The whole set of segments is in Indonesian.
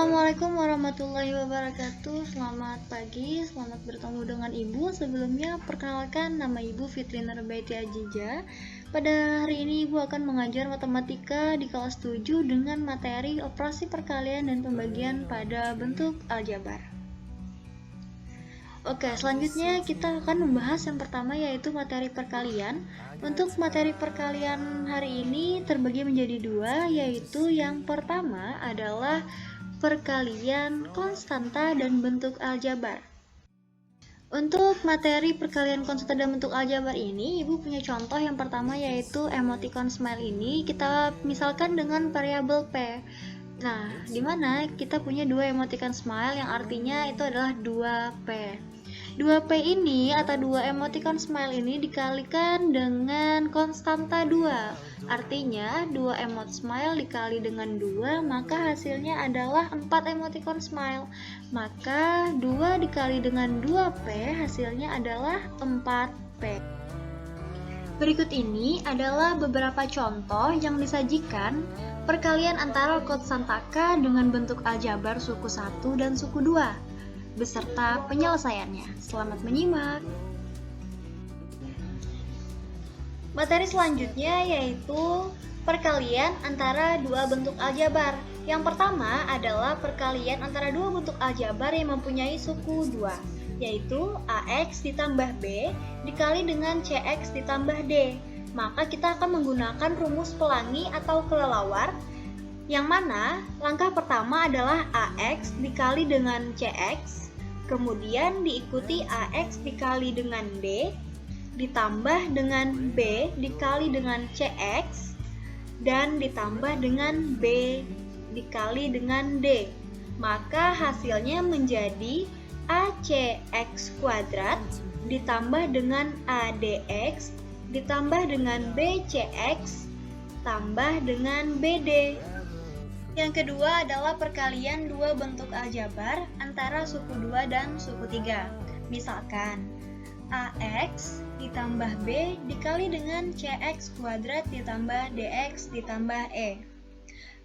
Assalamualaikum warahmatullahi wabarakatuh. Selamat pagi, selamat bertemu dengan Ibu. Sebelumnya perkenalkan, nama Ibu Fitri Nurbaiti Ajija. Pada hari ini Ibu akan mengajar matematika di kelas 7 dengan materi operasi perkalian dan pembagian pada bentuk aljabar. Oke, selanjutnya kita akan membahas yang pertama, yaitu materi perkalian. Untuk materi perkalian hari ini terbagi menjadi dua, yaitu yang pertama adalah perkalian konstanta dan bentuk aljabar. Untuk materi perkalian konstanta dan bentuk aljabar ini, Ibu punya contoh yang pertama, yaitu emoticon smile ini kita misalkan dengan variabel P. Nah, dimana kita punya dua emoticon smile yang artinya itu adalah 2P. 2P ini atau dua emoticon smile ini dikalikan dengan konstanta 2. Artinya 2 emot smile dikali dengan 2, maka hasilnya adalah 4 emoticon smile. Maka 2 dikali dengan 2P hasilnya adalah 4P. Berikut ini adalah beberapa contoh yang disajikan perkalian antara konstanta K dengan bentuk aljabar suku 1 dan suku 2 beserta penyelesaiannya. Selamat menyimak. Materi selanjutnya yaitu perkalian antara dua bentuk aljabar. Yang pertama adalah perkalian antara dua bentuk aljabar yang mempunyai suku 2, yaitu AX ditambah B dikali dengan CX ditambah D. Maka kita akan menggunakan rumus pelangi atau kelelawar, yang mana langkah pertama adalah AX dikali dengan CX, kemudian diikuti AX dikali dengan D, ditambah dengan B dikali dengan CX, dan ditambah dengan B dikali dengan D. Maka hasilnya menjadi ACX kuadrat ditambah dengan ADX ditambah dengan BCX tambah dengan BD. Yang kedua adalah perkalian dua bentuk aljabar antara suku 2 dan suku 3. Misalkan AX ditambah B dikali dengan CX kuadrat ditambah DX ditambah E.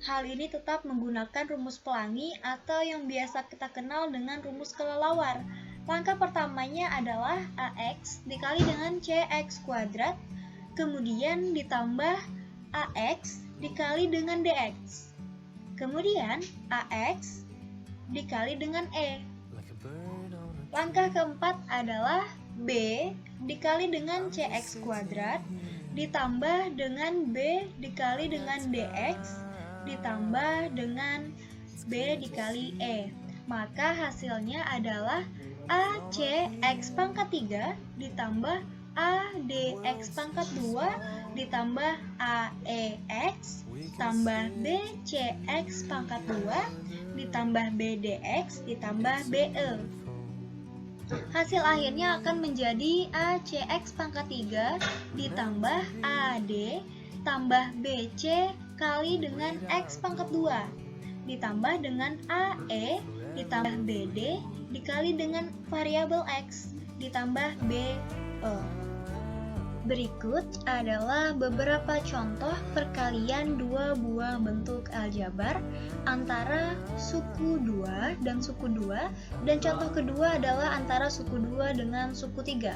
Hal ini tetap menggunakan rumus pelangi atau yang biasa kita kenal dengan rumus kelelawar. Langkah pertamanya adalah AX dikali dengan CX kuadrat, kemudian ditambah AX dikali dengan DX. Kemudian AX dikali dengan E. Langkah keempat adalah B dikali dengan CX kuadrat ditambah dengan B dikali dengan DX ditambah dengan B dikali E. Maka hasilnya adalah ACX pangkat 3 ditambah ADX pangkat 2 ditambah AEX tambah BCX pangkat 2 ditambah BDX ditambah BE. Hasil akhirnya akan menjadi ACX pangkat 3 ditambah AD tambah BC kali dengan X pangkat 2 ditambah dengan AE ditambah BD dikali dengan variabel X ditambah BE. Berikut adalah beberapa contoh perkalian dua buah bentuk aljabar antara suku 2 dan suku 2, dan contoh kedua adalah antara suku 2 dengan suku 3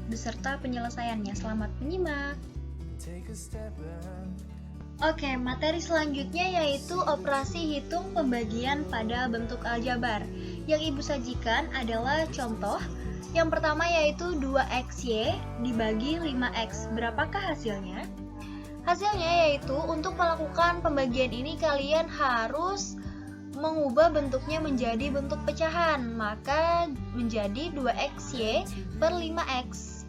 beserta penyelesaiannya. Selamat menyimak. Oke, materi selanjutnya yaitu operasi hitung pembagian pada bentuk aljabar. Yang Ibu sajikan adalah contoh. Yang pertama yaitu 2XY dibagi 5X. Berapakah hasilnya? Hasilnya yaitu untuk melakukan pembagian ini kalian harus mengubah bentuknya menjadi bentuk pecahan. Maka menjadi 2XY per 5X.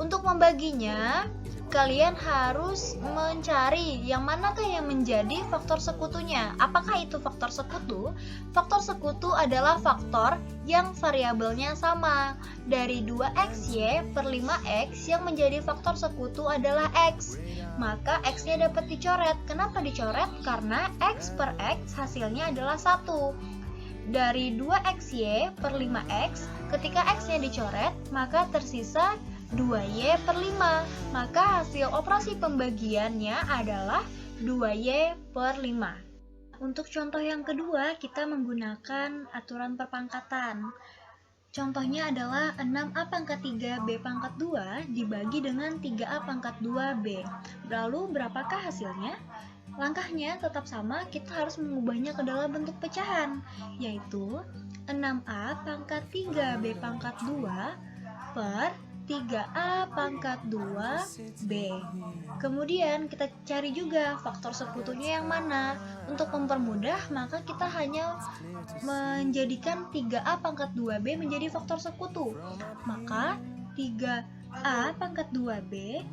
Untuk membaginya, kalian harus mencari yang manakah yang menjadi faktor sekutunya. Apakah itu faktor sekutu? Faktor sekutu adalah faktor yang variabelnya sama. Dari 2XY per 5X yang menjadi faktor sekutu adalah X. Maka X-nya dapat dicoret. Kenapa dicoret? Karena X per X hasilnya adalah 1. Dari 2XY per 5X, ketika X-nya dicoret, maka tersisa 2Y per 5. Maka hasil operasi pembagiannya adalah 2Y per 5. Untuk contoh yang kedua, kita menggunakan aturan perpangkatan. Contohnya adalah 6A pangkat 3B pangkat 2 dibagi dengan 3A pangkat 2B. Lalu berapakah hasilnya? Langkahnya tetap sama, kita harus mengubahnya ke dalam bentuk pecahan, yaitu 6A pangkat 3B pangkat 2 per 3A pangkat 2B. Kemudian kita cari juga faktor sekutunya yang mana. Untuk mempermudah, maka kita hanya menjadikan 3A pangkat 2B menjadi faktor sekutu. Maka 3A pangkat 2B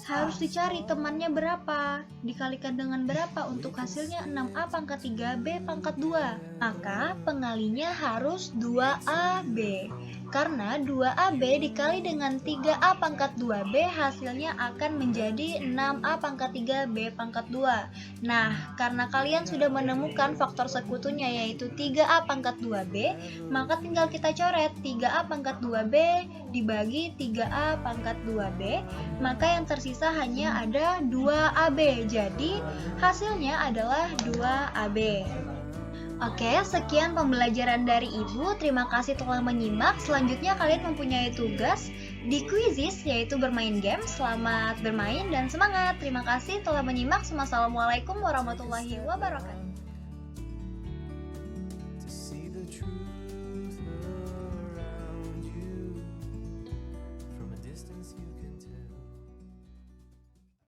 harus dicari temannya berapa, dikalikan dengan berapa untuk hasilnya 6A pangkat 3B pangkat 2. Maka pengalinya harus 2AB. Karena 2AB dikali dengan 3A pangkat 2B hasilnya akan menjadi 6A pangkat 3B pangkat 2. Nah, karena kalian sudah menemukan faktor sekutunya yaitu 3A pangkat 2B, maka tinggal kita coret 3A pangkat 2B dibagi 3A pangkat 2B, maka yang tersisa hanya ada 2AB. Jadi, hasilnya adalah 2AB. Oke, sekian pembelajaran dari Ibu. Terima kasih telah menyimak. Selanjutnya kalian mempunyai tugas di Quizizz, yaitu bermain game. Selamat bermain dan semangat. Terima kasih telah menyimak. Wassalamualaikum warahmatullahi wabarakatuh.